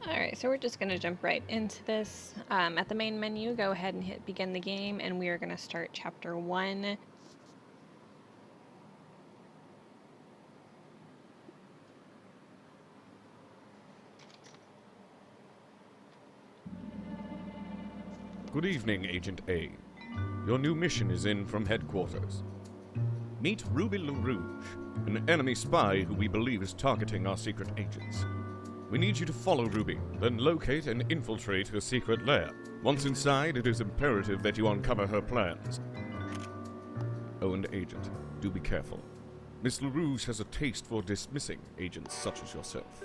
Alright, so we're just going to jump right into this. At the main menu, go ahead and hit begin the game, and we are going to start chapter 1. Good evening, Agent A. Your new mission is in from headquarters. Meet Ruby LaRouge, an enemy spy who we believe is targeting our secret agents. We need you to follow Ruby, then locate and infiltrate her secret lair. Once inside, it is imperative that you uncover her plans. Oh, and Agent, do be careful. Miss LaRouge has a taste for dismissing agents such as yourself.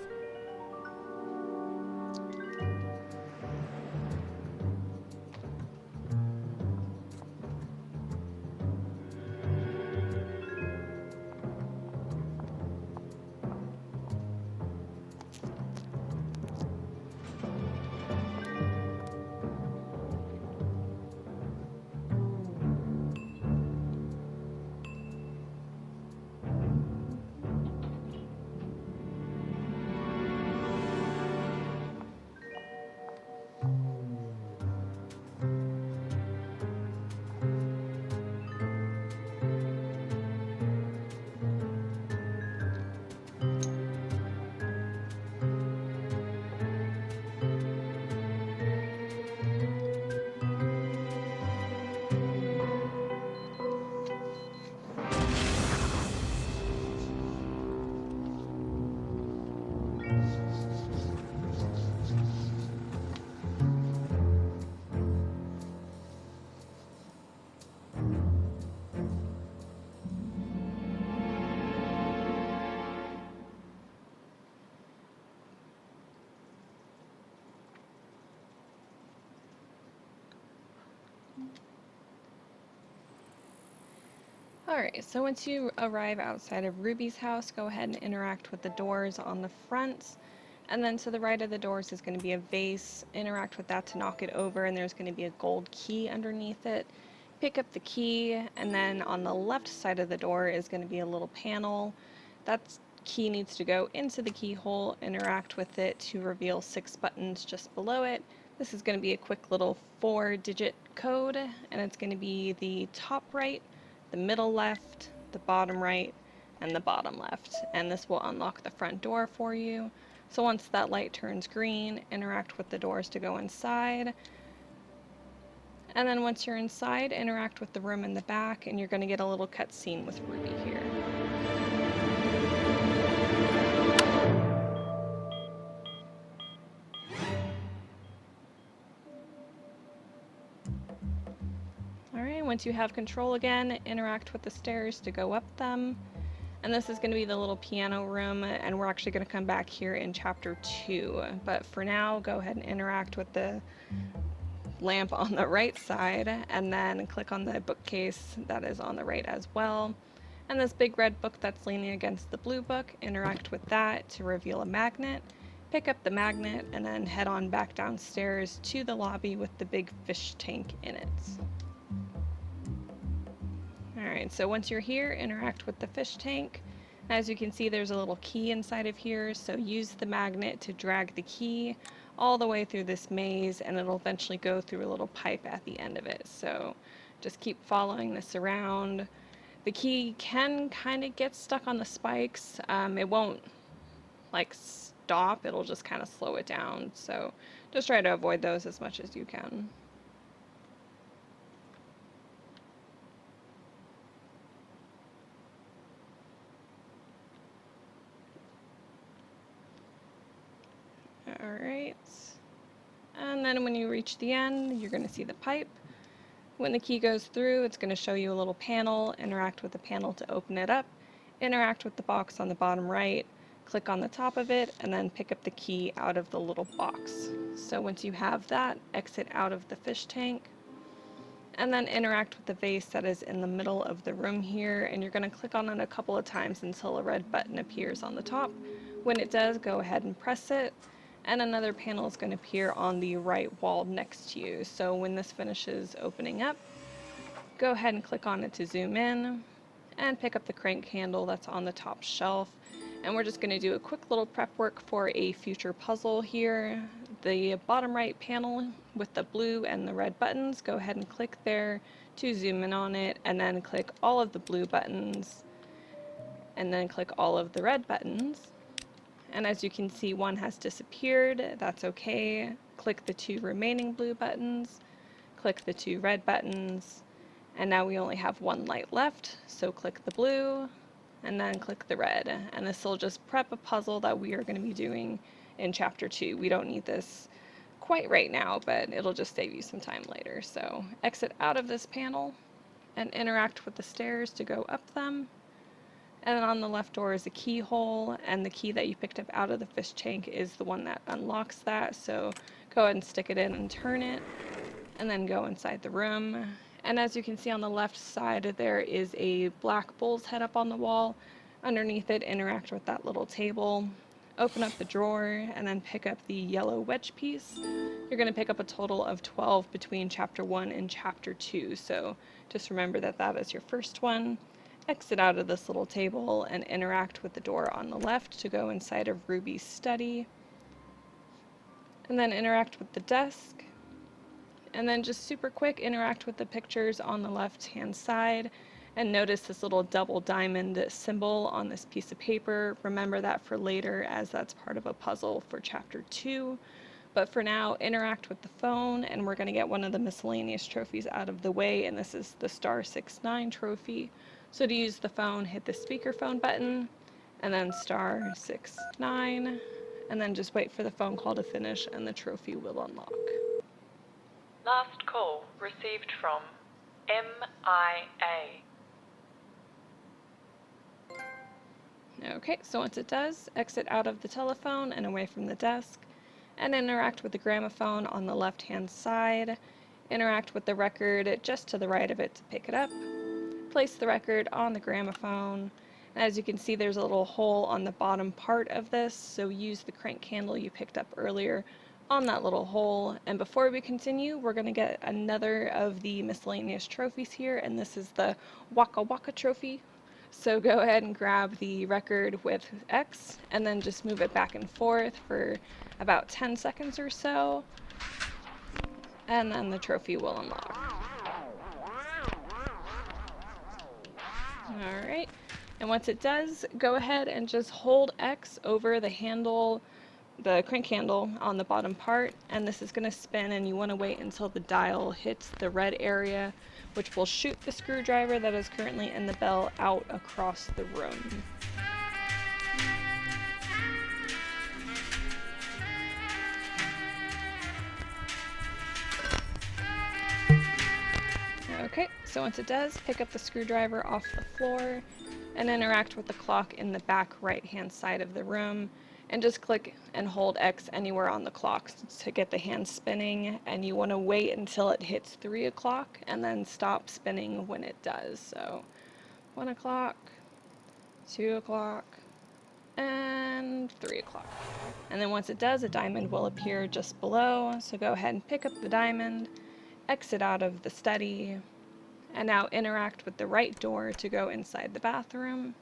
Alright, so once you arrive outside of Ruby's house, go ahead and interact with the doors on the front. And then to the right of the doors is going to be a vase. Interact with that to knock it over, and there's going to be a gold key underneath it. Pick up the key, and then on the left side of the door is going to be a little panel. That key needs to go into the keyhole. Interact with it to reveal 6 buttons just below it. This is going to be a quick little 4-digit code, and it's going to be the top right, the middle left, the bottom right, and the bottom left. And this will unlock the front door for you. So once that light turns green, interact with the doors to go inside. And then once you're inside, interact with the room in the back, and you're going to get a little cutscene with Ruby here. Alright, once you have control again, interact with the stairs to go up them. And this is going to be the little piano room, and we're actually going to come back here in chapter 2. But for now, go ahead and interact with the lamp on the right side, and then click on the bookcase that is on the right as well. And this big red book that's leaning against the blue book, interact with that to reveal a magnet. Pick up the magnet, and then head on back downstairs to the lobby with the big fish tank in it. Alright, so once you're here, interact with the fish tank. As you can see, there's a little key inside of here, so use the magnet to drag the key all the way through this maze, and it'll eventually go through a little pipe at the end of it. So just keep following this around. The key can kind of get stuck on the spikes. It won't like stop, it'll just kind of slow it down. So just try to avoid those as much as you can. Alright, and then when you reach the end, you're going to see the pipe. When the key goes through, it's going to show you a little panel. Interact with the panel to open it up. Interact with the box on the bottom right. Click on the top of it, and then pick up the key out of the little box. So once you have that, exit out of the fish tank. And then interact with the vase that is in the middle of the room here, and you're going to click on it a couple of times until a red button appears on the top. When it does, go ahead and press it. And another panel is going to appear on the right wall next to you. So when this finishes opening up, go ahead and click on it to zoom in, and pick up the crank handle that's on the top shelf. And we're just going to do a quick little prep work for a future puzzle here. The bottom right panel with the blue and the red buttons, go ahead and click there to zoom in on it, and then click all of the blue buttons, and then click all of the red buttons. And as you can see, one has disappeared. That's okay. Click the 2 remaining blue buttons, click the 2 red buttons, and now we only have 1 light left, so click the blue, and then click the red, and this will just prep a puzzle that we are going to be doing in chapter 2. We don't need this quite right now, but it'll just save you some time later. So exit out of this panel and interact with the stairs to go up them. And then on the left door is a keyhole, and the key that you picked up out of the fish tank is the one that unlocks that. So go ahead and stick it in and turn it, and then go inside the room. And as you can see on the left side, there is a black bull's head up on the wall. Underneath it, interact with that little table. Open up the drawer and then pick up the yellow wedge piece. You're going to pick up a total of 12 between chapter 1 and chapter 2. So just remember that that is your first one. Exit out of this little table and interact with the door on the left to go inside of Ruby's study. And then interact with the desk. And then just super quick, interact with the pictures on the left-hand side, and notice this little double diamond symbol on this piece of paper. Remember that for later, as that's part of a puzzle for chapter 2. But for now, interact with the phone, and we're going to get one of the miscellaneous trophies out of the way, and this is the star 6-9 trophy. So to use the phone, hit the speakerphone button, and then star 6-9, and then just wait for the phone call to finish, and the trophy will unlock. Last call received from MIA. Okay, so once it does, exit out of the telephone and away from the desk, and interact with the gramophone on the left-hand side. Interact with the record just to the right of it to pick it up. Place the record on the gramophone. As you can see, there's a little hole on the bottom part of this, so use the crank candle you picked up earlier on that little hole. And before we continue, we're going to get another of the miscellaneous trophies here, and this is the Wuka Wuka trophy. So go ahead and grab the record with X and then just move it back and forth for about 10 seconds or so, and then the trophy will unlock. Alright, and once it does, go ahead and just hold X over the handle, the crank handle on the bottom part, and this is going to spin, and you want to wait until the dial hits the red area, which will shoot the screwdriver that is currently in the bell out across the room. Okay, so once it does, pick up the screwdriver off the floor and interact with the clock in the back right-hand side of the room, and just click and hold X anywhere on the clock to get the hand spinning, and you want to wait until it hits 3 o'clock and then stop spinning when it does. So 1 o'clock, 2 o'clock, and 3 o'clock. And then once it does, a diamond will appear just below, so go ahead and pick up the diamond, exit out of the study, and now interact with the right door to go inside the bathroom,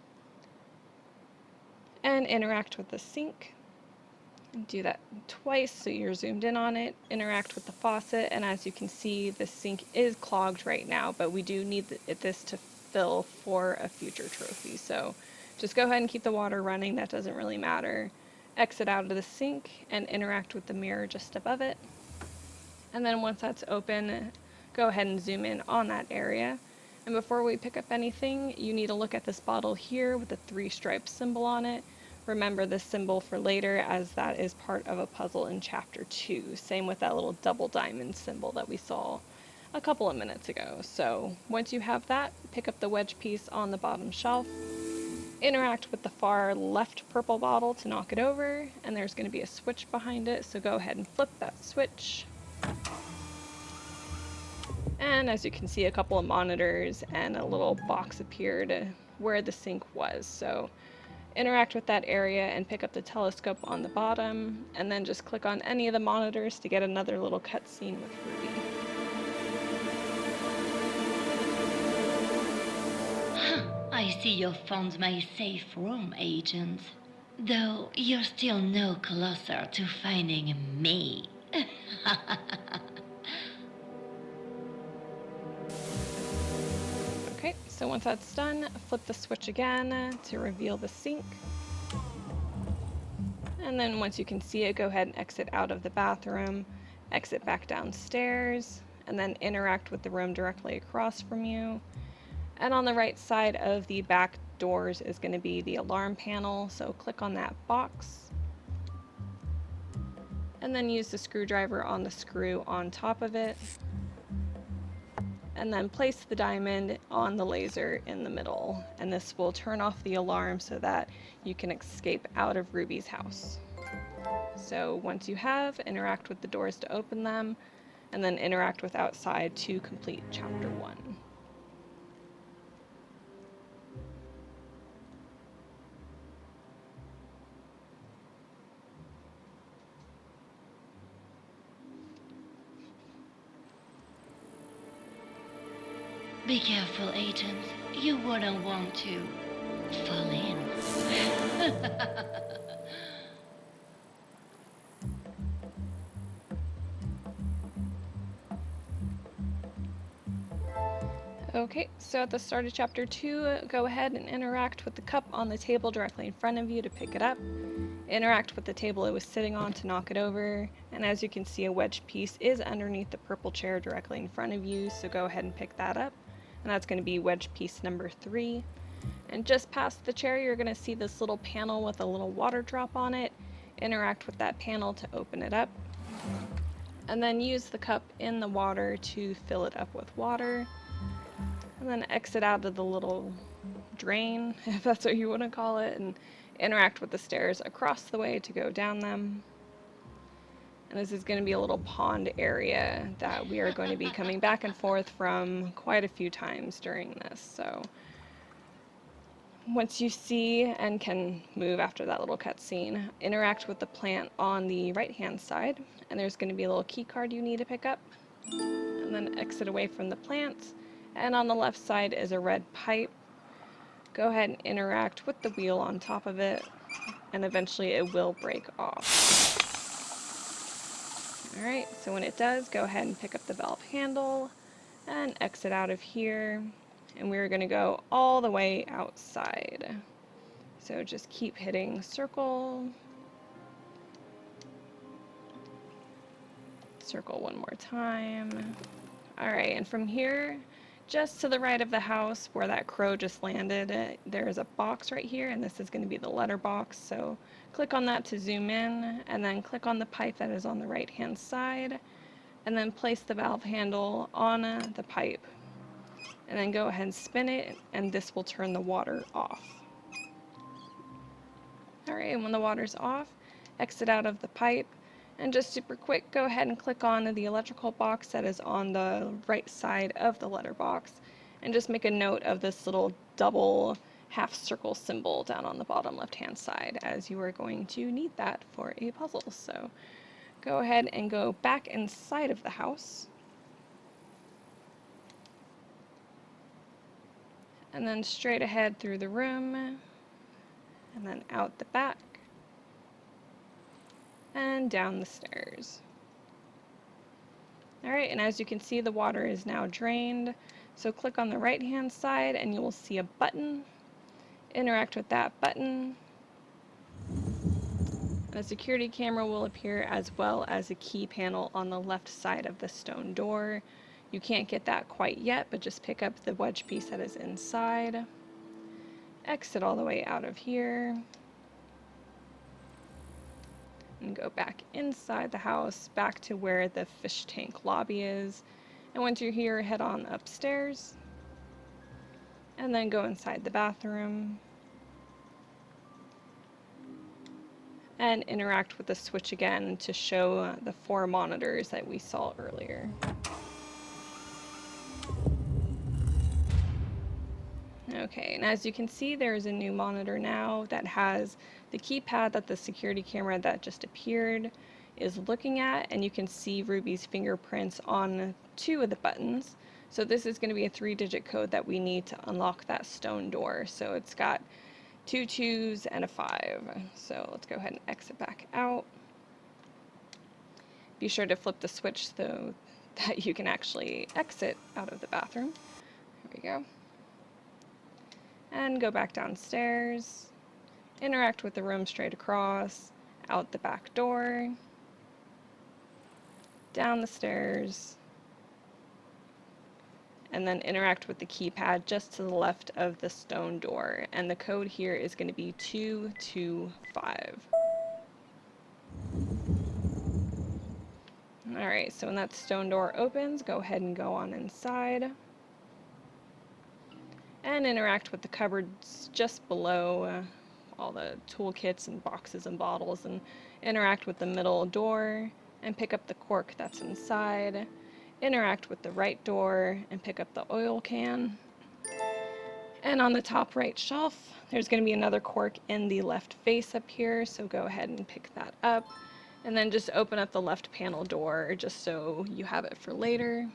and interact with the sink. Do that twice so you're zoomed in on it. Interact with the faucet, and as you can see, the sink is clogged right now, but we do need this to fill for a future trophy. So just go ahead and keep the water running, that doesn't really matter. Exit out of the sink and interact with the mirror just above it. And then once that's open, go ahead and zoom in on that area. And before we pick up anything, you need to look at this bottle here with the 3-stripe symbol on it. Remember this symbol for later, as that is part of a puzzle in chapter 2. Same with that little double diamond symbol that we saw a couple of minutes ago. So once you have that, pick up the wedge piece on the bottom shelf, interact with the far left purple bottle to knock it over, and there's going to be a switch behind it, so go ahead and flip that switch. And as you can see, a couple of monitors and a little box appeared where the sink was. So interact with that area and pick up the telescope on the bottom, and then just click on any of the monitors to get another little cutscene with Ruby. I see you found my safe room, Agent. Though you're still no closer to finding me. Okay, so once that's done, flip the switch again to reveal the sink. And then once you can see it, go ahead and exit out of the bathroom, exit back downstairs, and then interact with the room directly across from you. And on the right side of the back doors is going to be the alarm panel, so click on that box. And then use the screwdriver on the screw on top of it. And then place the diamond on the laser in the middle. And this will turn off the alarm so that you can escape out of Ruby's house. So once you have, interact with the doors to open them, and then interact with outside to complete chapter 1. Be careful, Agent. You wouldn't want to fall in. Okay, so at the start of chapter 2, go ahead and interact with the cup on the table directly in front of you to pick it up. Interact with the table it was sitting on to knock it over. And as you can see, a wedge piece is underneath the purple chair directly in front of you, so go ahead and pick that up. And that's going to be wedge piece number 3. And just past the chair, you're going to see this little panel with a little water drop on it. Interact with that panel to open it up. And then use the cup in the water to fill it up with water. And then exit out of the little drain, if that's what you want to call it, and interact with the stairs across the way to go down them. And this is going to be a little pond area that we are going to be coming back and forth from quite a few times during this. So once you see and can move after that little cutscene, interact with the plant on the right-hand side, and there's going to be a little key card you need to pick up, and then exit away from the plant. And on the left side is a red pipe. Go ahead and interact with the wheel on top of it, and eventually it will break off. Alright, so when it does, go ahead and pick up the valve handle and exit out of here. And we're going to go all the way outside. So just keep hitting circle. Circle one more time. Alright, and from here, just to the right of the house where that crow just landed, there's a box right here, and this is going to be the letterbox. So click on that to zoom in, and then click on the pipe that is on the right hand side, and then place the valve handle on the pipe, and then go ahead and spin it, and this will turn the water off. Alright, and when the water's off, exit out of the pipe. And just super quick, go ahead and click on the electrical box that is on the right side of the letterbox, and just make a note of this little double half circle symbol down on the bottom left hand side, as you are going to need that for a puzzle. So go ahead and go back inside of the house, and then straight ahead through the room, and then out the back, and down the stairs. Alright, and as you can see, the water is now drained. So click on the right hand side and you will see a button. Interact with that button. And a security camera will appear, as well as a key panel on the left side of the stone door. You can't get that quite yet, but just pick up the wedge piece that is inside. Exit all the way out of here. And go back inside the house, back to where the fish tank lobby is. And once you're here, head on upstairs. And then go inside the bathroom. And interact with the switch again to show the 4 monitors that we saw earlier. Okay, and as you can see, there is a new monitor now that has the keypad that the security camera that just appeared is looking at, and you can see Ruby's fingerprints on 2 of the buttons. So this is going to be a 3-digit code that we need to unlock that stone door. So it's got 2 2s, and a 5. So let's go ahead and exit back out. Be sure to flip the switch so that you can actually exit out of the bathroom. There we go. And go back downstairs. Interact with the room straight across, out the back door, down the stairs, and then interact with the keypad just to the left of the stone door. And the code here is going to be 225. Alright, so when that stone door opens, go ahead and go on inside. And interact with the cupboards just below all the toolkits and boxes and bottles, and interact with the middle door and pick up the cork that's inside. Interact with the right door and pick up the oil can. And on the top right shelf, there's going to be another cork in the left face up here, so go ahead and pick that up. And then just open up the left panel door just so you have it for later.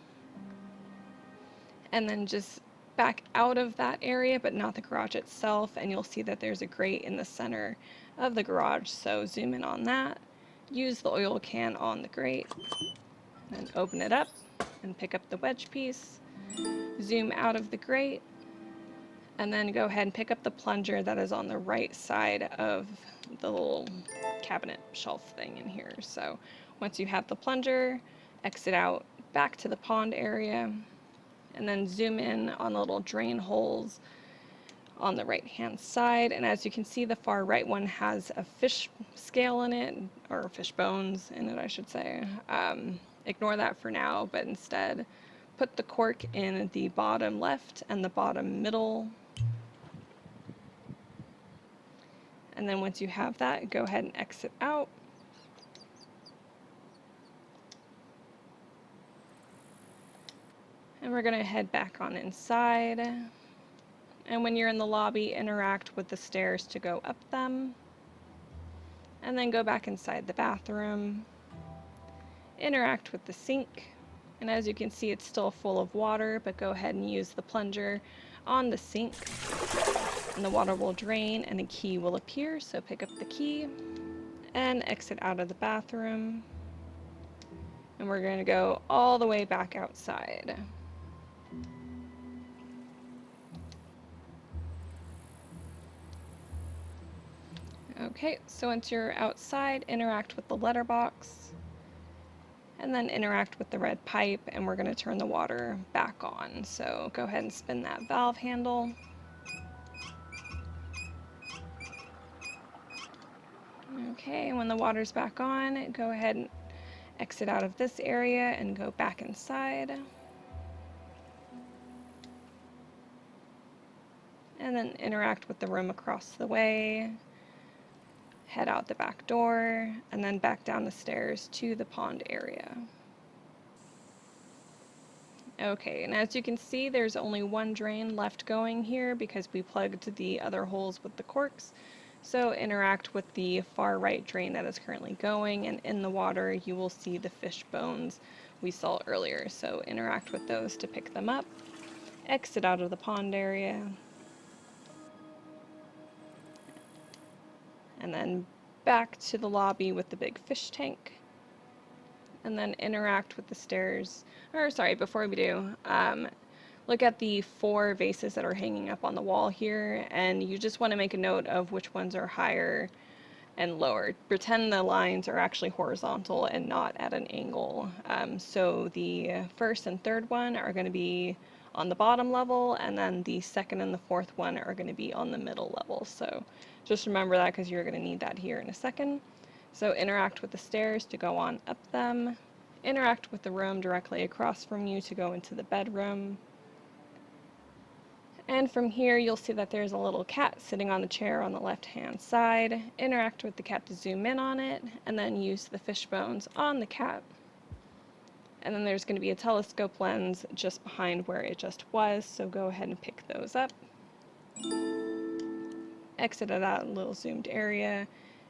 And then just back out of that area, but not the garage itself, and you'll see that there's a grate in the center of the garage, so zoom in on that. Use the oil can on the grate, and open it up, and pick up the wedge piece. Zoom out of the grate, and then go ahead and pick up the plunger that is on the right side of the little cabinet shelf thing in here. So once you have the plunger, exit out back to the pond area, and then zoom in on the little drain holes on the right hand side. And as you can see, the far right one has a fish scale in it, or fish bones in it, I should say. Ignore that for now, but instead put the cork in the bottom left and the bottom middle. And then once you have that, go ahead and exit out. And we're going to head back on inside. And when you're in the lobby, interact with the stairs to go up them. And then go back inside the bathroom. Interact with the sink. And as you can see, it's still full of water, but go ahead and use the plunger on the sink. And the water will drain and a key will appear, so pick up the key and exit out of the bathroom. And we're going to go all the way back outside. Okay, so once you're outside, interact with the letterbox, and then interact with the red pipe, and we're going to turn the water back on. So go ahead and spin that valve handle. Okay, when the water's back on, go ahead and exit out of this area and go back inside. And then interact with the room across the way. Head out the back door, and then back down the stairs to the pond area. Okay, and as you can see, there's only one drain left going here because we plugged the other holes with the corks. So interact with the far right drain that is currently going, and in the water you will see the fish bones we saw earlier. So interact with those to pick them up. Exit out of the pond area. And then back to the lobby with the big fish tank. And then interact with the stairs. Or sorry, before we do, look at the 4 vases that are hanging up on the wall here, and you just want to make a note of which ones are higher and lower. Pretend the lines are actually horizontal and not at an angle. So the first and third one are going to be on the bottom level, and then the second and the fourth one are going to be on the middle level. So just remember that because you're going to need that here in a second. So interact with the stairs to go on up them. Interact with the room directly across from you to go into the bedroom. And from here, you'll see that there's a little cat sitting on the chair on the left-hand side. Interact with the cat to zoom in on it, and then use the fish bones on the cat. And then there's going to be a telescope lens just behind where it just was, so go ahead and pick those up. Exit out of that little zoomed area,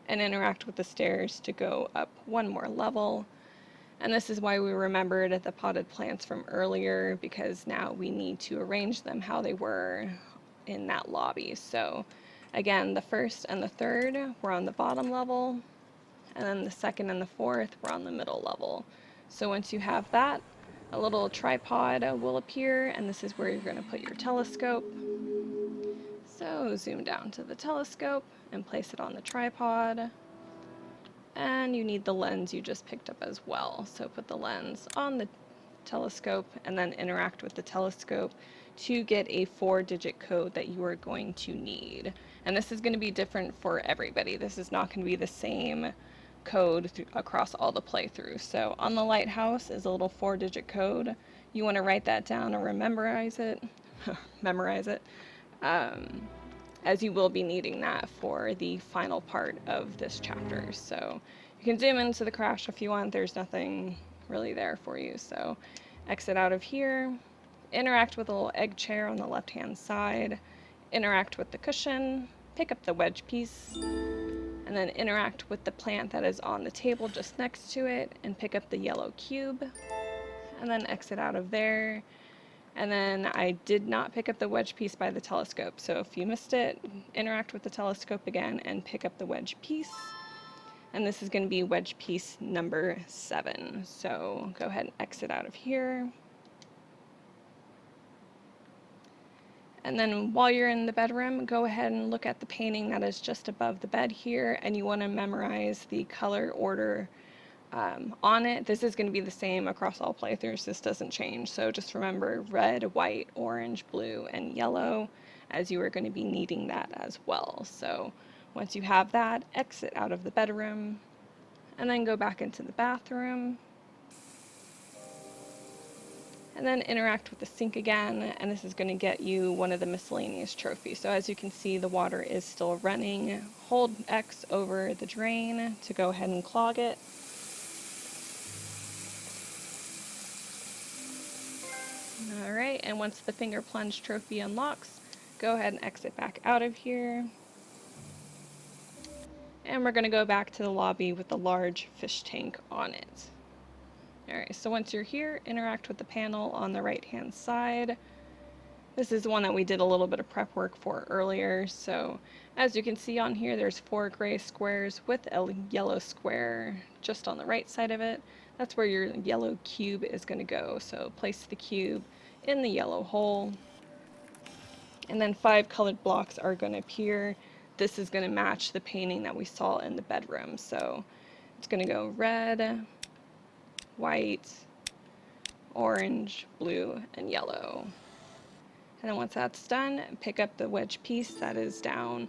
and interact with the stairs to go up one more level. And this is why we remembered the potted plants from earlier, because now we need to arrange them how they were in that lobby. So Again, the first and the third were on the bottom level, and then the second and the fourth were on the middle level. So once you have that, a little tripod will appear, and this is where you're going to put your telescope. So zoom down to the telescope and place it on the tripod. And you need the lens you just picked up as well. So put the lens on the telescope and then interact with the telescope to get a 4-digit code that you are going to need. And this is going to be different for everybody. This is not going to be the same code across all the playthroughs. So on the lighthouse is a little 4-digit code. You want to write that down or memorize it. memorize it. As you will be needing that for the final part of this chapter. So you can zoom into the crash if you want. There's nothing really there for you. So exit out of here, interact with a little egg chair on the left hand side, interact with the cushion, pick up the wedge piece, and then interact with the plant that is on the table just next to it and pick up the yellow cube, and then exit out of there. And then I did not pick up the wedge piece by the telescope, so if you missed it, interact with the telescope again and pick up the wedge piece. And this is going to be wedge piece number 7. So go ahead and exit out of here. And then while you're in the bedroom, go ahead and look at the painting that is just above the bed here, and you want to memorize the color order on it. This is going to be the same across all playthroughs. This doesn't change. So just remember red, white, orange, blue, and yellow, as you are going to be needing that as well. So once you have that, exit out of the bedroom and then go back into the bathroom. And then interact with the sink again, and this is going to get you one of the miscellaneous trophies. So as you can see, the water is still running. Hold X over the drain to go ahead and clog it. Alright, and once the finger plunge trophy unlocks, go ahead and exit back out of here. And we're going to go back to the lobby with the large fish tank on it. Alright, so once you're here, interact with the panel on the right hand side. This is the one that we did a little bit of prep work for earlier. So as you can see on here, there's 4 gray squares with a yellow square just on the right side of it. That's where your yellow cube is going to go. So place the cube in the yellow hole. And then 5 colored blocks are going to appear. This is going to match the painting that we saw in the bedroom. So it's going to go red, white, orange, blue, and yellow. And then once that's done, pick up the wedge piece that is down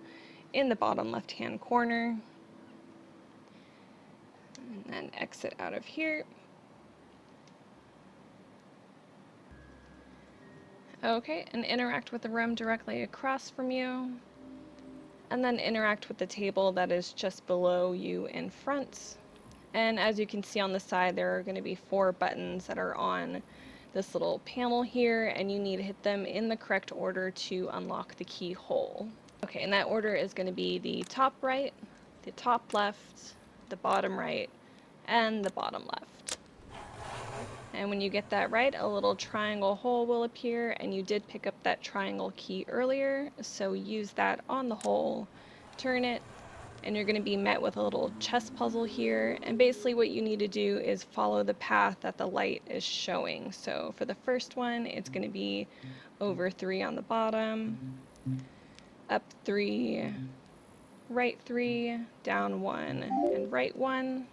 in the bottom left-hand corner. And then exit out of here. Okay, and interact with the room directly across from you. And then interact with the table that is just below you in front. And as you can see on the side, there are going to be 4 buttons that are on this little panel here, and you need to hit them in the correct order to unlock the keyhole. Okay, and that order is going to be the top right, the top left, the bottom right, and the bottom left. And when you get that right, a little triangle hole will appear, and you did pick up that triangle key earlier, so use that on the hole, turn it, and you're going to be met with a little chess puzzle here. And basically what you need to do is follow the path that the light is showing. So for the first one, it's going to be over 3 on the bottom, up 3, right 3, down 1, and right 1.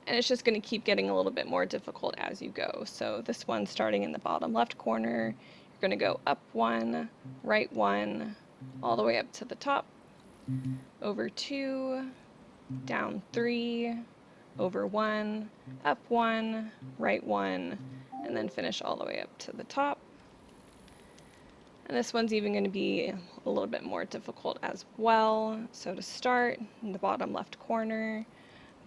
And it's just going to keep getting a little bit more difficult as you go. So this one, starting in the bottom left corner, you're going to go up 1, right 1, all the way up to the top. Over 2, down 3, over 1, up 1, right 1, and then finish all the way up to the top. And this one's even going to be a little bit more difficult as well. So to start, in the bottom left corner,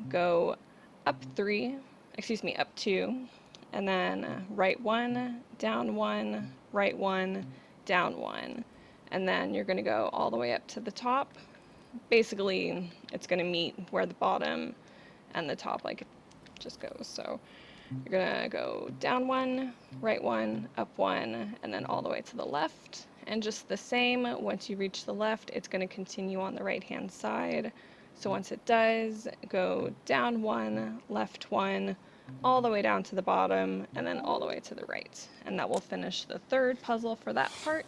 go up 2, and then right 1, down 1, right 1, down 1. And then you're going to go all the way up to the top. Basically, it's going to meet where the bottom and the top just goes. So you're going to go down 1, right 1, up 1, and then all the way to the left. And just the same, once you reach the left, it's going to continue on the right hand side. So once it does, go down 1, left 1, all the way down to the bottom, and then all the way to the right. And that will finish the third puzzle for that part.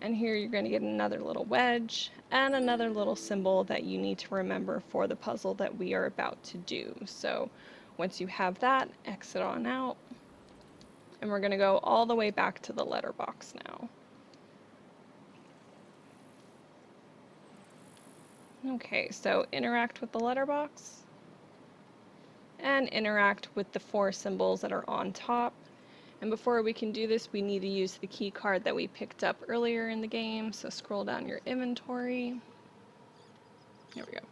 And here you're going to get another little wedge and another little symbol that you need to remember for the puzzle that we are about to do. So once you have that, exit on out. And we're going to go all the way back to the letterbox now. Okay, so interact with the letterbox and interact with the 4 symbols that are on top. And before we can do this, we need to use the key card that we picked up earlier in the game. So scroll down your inventory. There we go.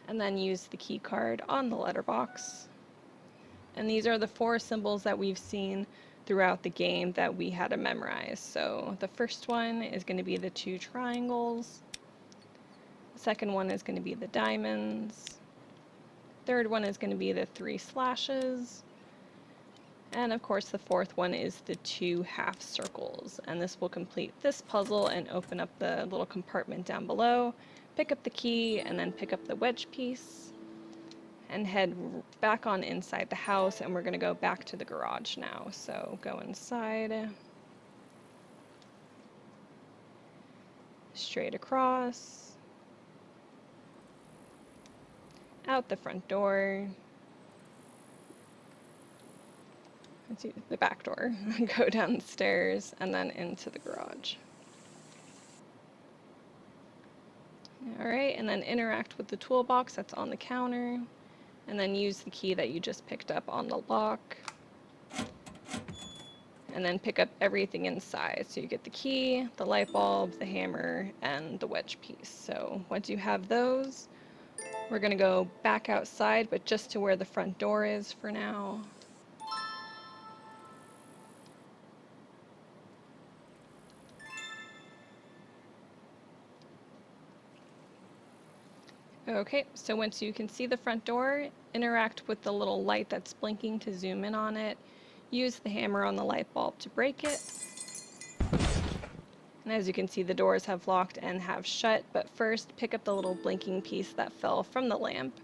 And then use the key card on the letterbox. And these are the 4 symbols that we've seen throughout the game that we had to memorize. So the first one is going to be the 2 triangles. The second one is going to be the diamonds. Third one is going to be the 3 slashes. And of course the fourth one is the 2 half circles. And this will complete this puzzle and open up the little compartment down below. Pick up the key and then pick up the wedge piece. And head back on inside the house, and we're going to go back to the garage now. So go inside. Straight across. Out the front door. Let's see, the back door. Go down the stairs and then into the garage. Alright, and then interact with the toolbox that's on the counter. And then use the key that you just picked up on the lock. And then pick up everything inside. So you get the key, the light bulb, the hammer, and the wedge piece. So once you have those, we're going to go back outside, but just to where the front door is for now. Okay, so once you can see the front door, interact with the little light that's blinking to zoom in on it. Use the hammer on the light bulb to break it. And as you can see, the doors have locked and have shut, but first pick up the little blinking piece that fell from the lamp.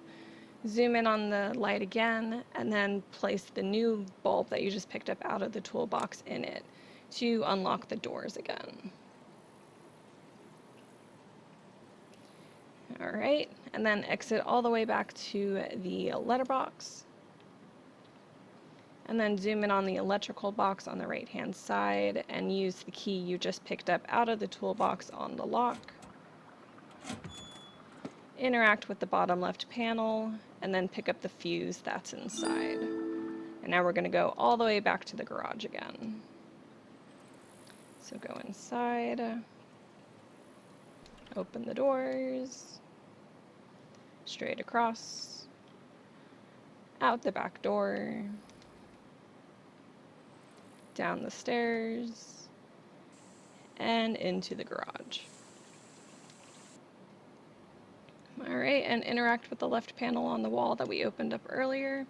Zoom in on the light again, and then place the new bulb that you just picked up out of the toolbox in it to unlock the doors again. Alright, and then exit all the way back to the letterbox. And then zoom in on the electrical box on the right hand side and use the key you just picked up out of the toolbox on the lock. Interact with the bottom left panel and then pick up the fuse that's inside. And now we're going to go all the way back to the garage again. So go inside, open the doors, straight across, out the back door, down the stairs, and into the garage. Alright, and interact with the left panel on the wall that we opened up earlier,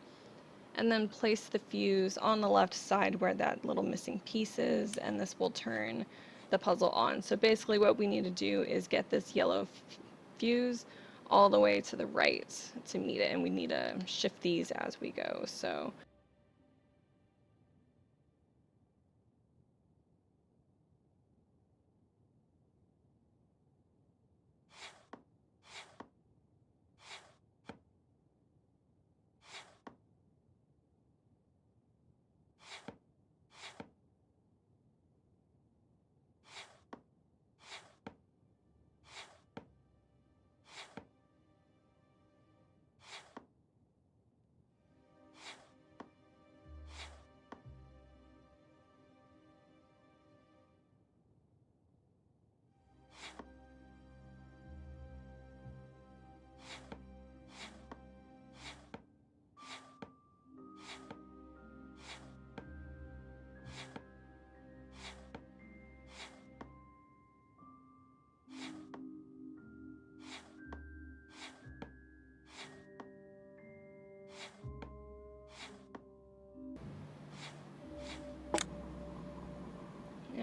and then place the fuse on the left side where that little missing piece is, and this will turn the puzzle on. So basically what we need to do is get this yellow fuse all the way to the right to meet it, and we need to shift these as we go. So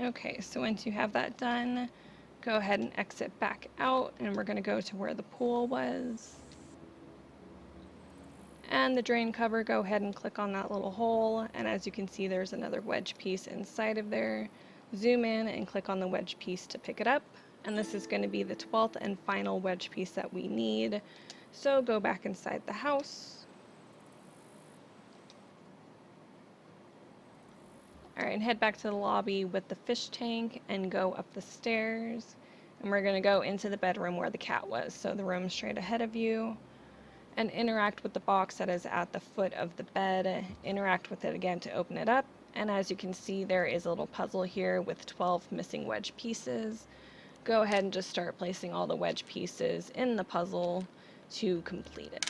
Okay, so once you have that done, go ahead and exit back out, and we're going to go to where the pool was. And the drain cover, go ahead and click on that little hole, and as you can see there's another wedge piece inside of there. Zoom in and click on the wedge piece to pick it up, and this is going to be the 12th and final wedge piece that we need. So go back inside the house. Alright, and head back to the lobby with the fish tank and go up the stairs. And we're going to go into the bedroom where the cat was, so the room straight ahead of you. And interact with the box that is at the foot of the bed. Interact with it again to open it up. And as you can see, there is a little puzzle here with 12 missing wedge pieces. Go ahead and just start placing all the wedge pieces in the puzzle to complete it.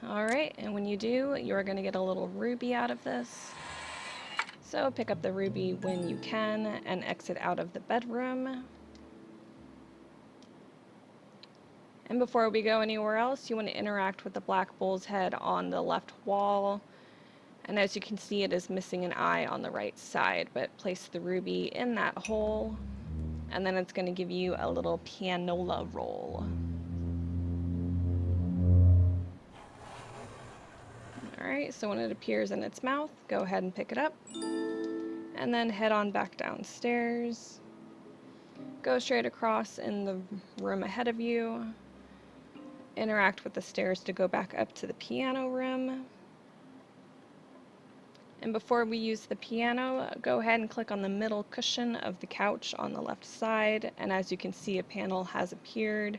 Alright, and when you do, you're going to get a little ruby out of this. So pick up the ruby when you can and exit out of the bedroom. And before we go anywhere else, you want to interact with the black bull's head on the left wall. And as you can see, it is missing an eye on the right side, but place the ruby in that hole, and then it's going to give you a little pianola roll. Alright, so when it appears in its mouth, go ahead and pick it up, and then head on back downstairs. Go straight across in the room ahead of you. Interact with the stairs to go back up to the piano room. And before we use the piano, go ahead and click on the middle cushion of the couch on the left side, and as you can see, a panel has appeared.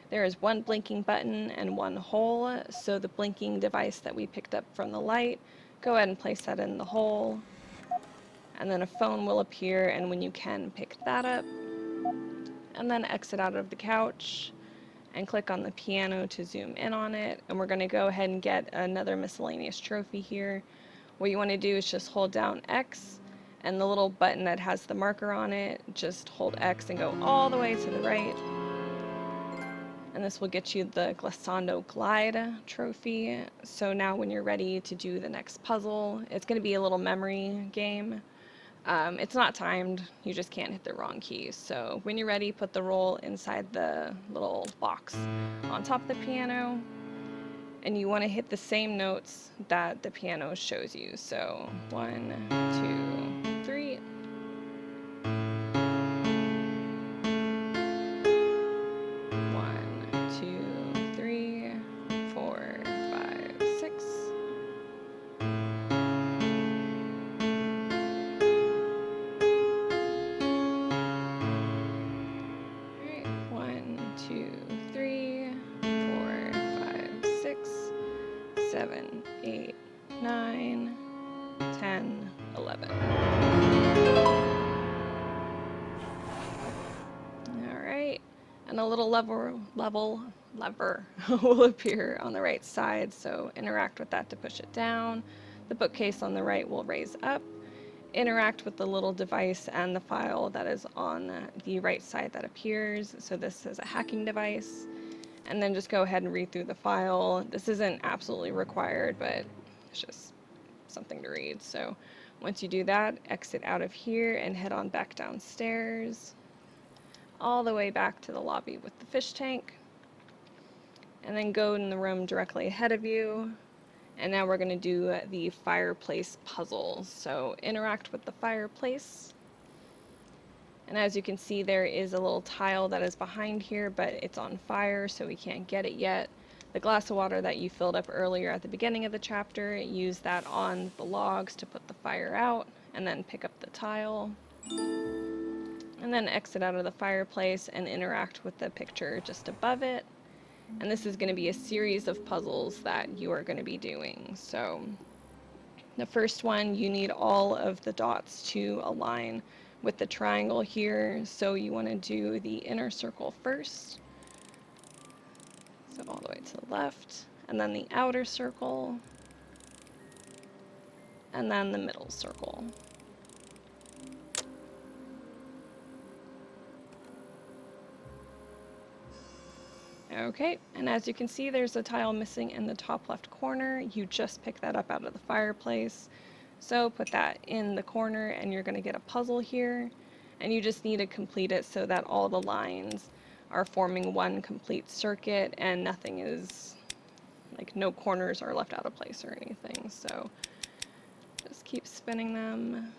There is one blinking button and one hole, so the blinking device that we picked up from the light, go ahead and place that in the hole. And then a phone will appear, and when you can, pick that up. And then exit out of the couch and click on the piano to zoom in on it. And we're going to go ahead and get another miscellaneous trophy here. What you want to do is just hold down X, and the little button that has the marker on it, just hold X and go all the way to the right. And this will get you the Glissando Glide trophy. So now when you're ready to do the next puzzle, it's going to be a little memory game. It's not timed, you just can't hit the wrong keys. So when you're ready, put the roll inside the little box on top of the piano. And you want to hit the same notes that the piano shows you. So 1, 2, 3. Seven, 8, 9, 10, 11. Alright, and a little lever will appear on the right side, so interact with that to push it down. The bookcase on the right will raise up. Interact with the little device and the file that is on the right side that appears. So this is a hacking device. And then just go ahead and read through the file. This isn't absolutely required, but it's just something to read. So once you do that, exit out of here and head on back downstairs, all the way back to the lobby with the fish tank. And then go in the room directly ahead of you. And now we're going to do the fireplace puzzle. So interact with the fireplace. And as you can see, there is a little tile that is behind here, but it's on fire, so we can't get it yet. The glass of water that you filled up earlier at the beginning of the chapter, use that on the logs to put the fire out, and then pick up the tile. And then exit out of the fireplace and interact with the picture just above it. And this is going to be a series of puzzles that you are going to be doing. So the first one, you need all of the dots to align with the triangle here, so you want to do the inner circle first, so all the way to the left, and then the outer circle, and then the middle circle. Okay, and as you can see, there's a tile missing in the top left corner. You just picked that up out of the fireplace. So put that in the corner and you're going to get a puzzle here. And you just need to complete it so that all the lines are forming one complete circuit and nothing is, like, no corners are left out of place or anything. So just keep spinning them.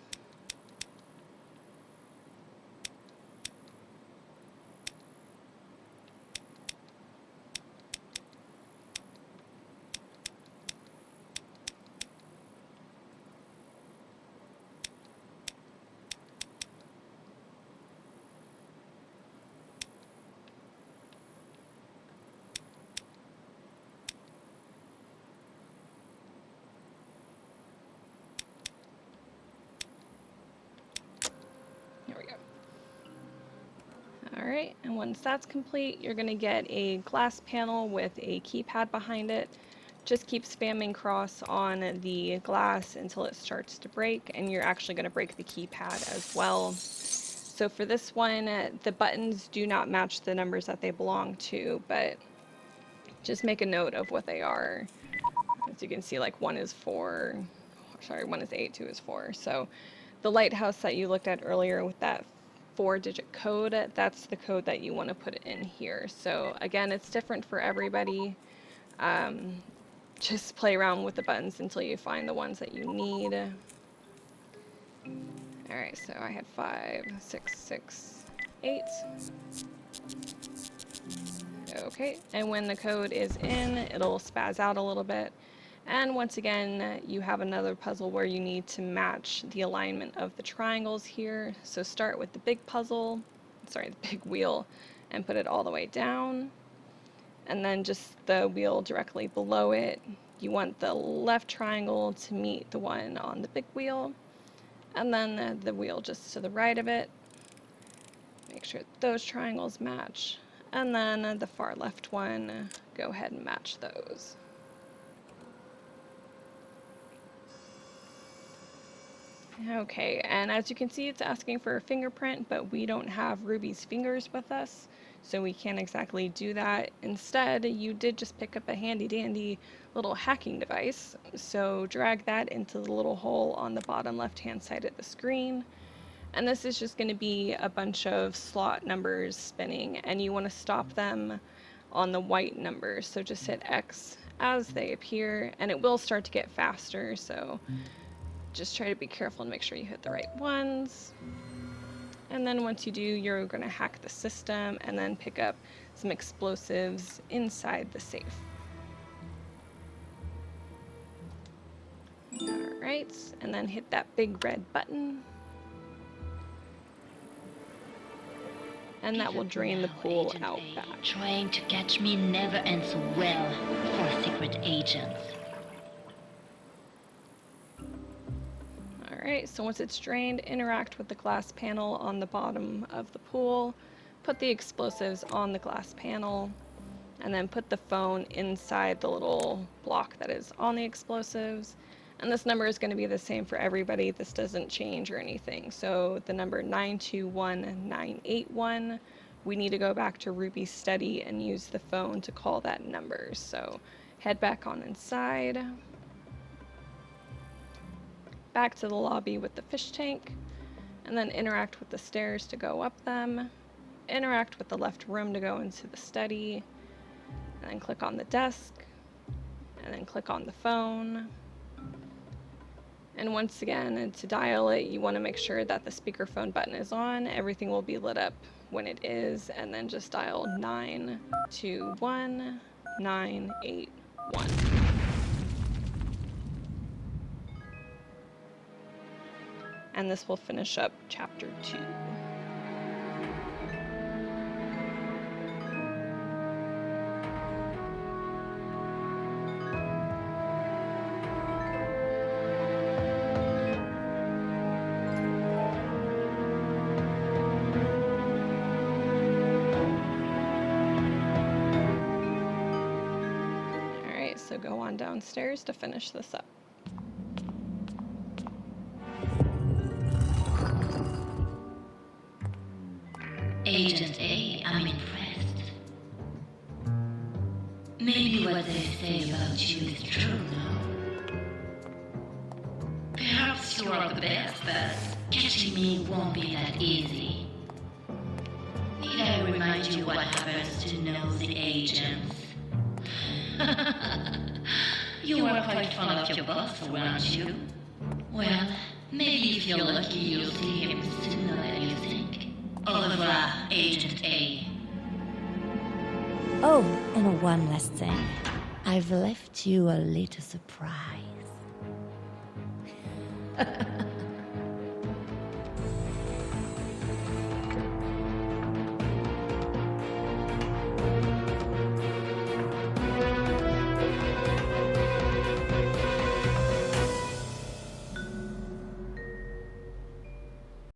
Alright, and once that's complete, you're going to get a glass panel with a keypad behind it. Just keep spamming cross on the glass until it starts to break, and you're actually going to break the keypad as well. So for this one, the buttons do not match the numbers that they belong to, but just make a note of what they are. As you can see, like one is 8, 2 is 4. So the lighthouse that you looked at earlier with that 4-digit code, that's the code that you want to put in here. So again, it's different for everybody. Just play around with the buttons until you find the ones that you need. Alright, so I had 5, 6, 6, 8. Okay, and when the code is in, it'll spaz out a little bit. And once again, you have another puzzle where you need to match the alignment of the triangles here. So start with the big puzzle, the big wheel, and put it all the way down. And then just the wheel directly below it. You want the left triangle to meet the one on the big wheel. And then the wheel just to the right of it. Make sure those triangles match. And then the far left one, go ahead and match those. Okay, and as you can see, it's asking for a fingerprint, but we don't have Ruby's fingers with us, so we can't exactly do that. Instead, you did just pick up a handy-dandy little hacking device, so drag that into the little hole on the bottom left-hand side of the screen. And this is just going to be a bunch of slot numbers spinning, and you want to stop them on the white numbers, so just hit X as they appear, and it will start to get faster, so just try to be careful and make sure you hit the right ones. And then once you do, you're going to hack the system and then pick up some explosives inside the safe. Alright, and then hit that big red button. And that will drain the pool Agent out A, back. Trying to catch me never ends well for secret agents. Alright, so once it's drained, interact with the glass panel on the bottom of the pool, put the explosives on the glass panel, and then put the phone inside the little block that is on the explosives. And this number is going to be the same for everybody. This doesn't change or anything. So the number 921981, we need to go back to Ruby's study and use the phone to call that number. So head back on inside. Back to the lobby with the fish tank, and then interact with the stairs to go up them, interact with the left room to go into the study, and then click on the desk, and then click on the phone. And once again, to dial it, you want to make sure that the speakerphone button is on. Everything will be lit up when it is, and then just dial 921981. And this will finish up chapter 2. Alright, so go on downstairs to finish this up. Agent A, I'm impressed. Maybe what they say about you is true now. Perhaps you are the best, but catching me won't be that easy. Need I remind you what happens to nosy agents? You are quite fond of your boss, aren't you? Well, maybe if you're lucky, you'll see him sooner than you think. Au revoir, Agent A. Oh, and one last thing. I've left you a little surprise.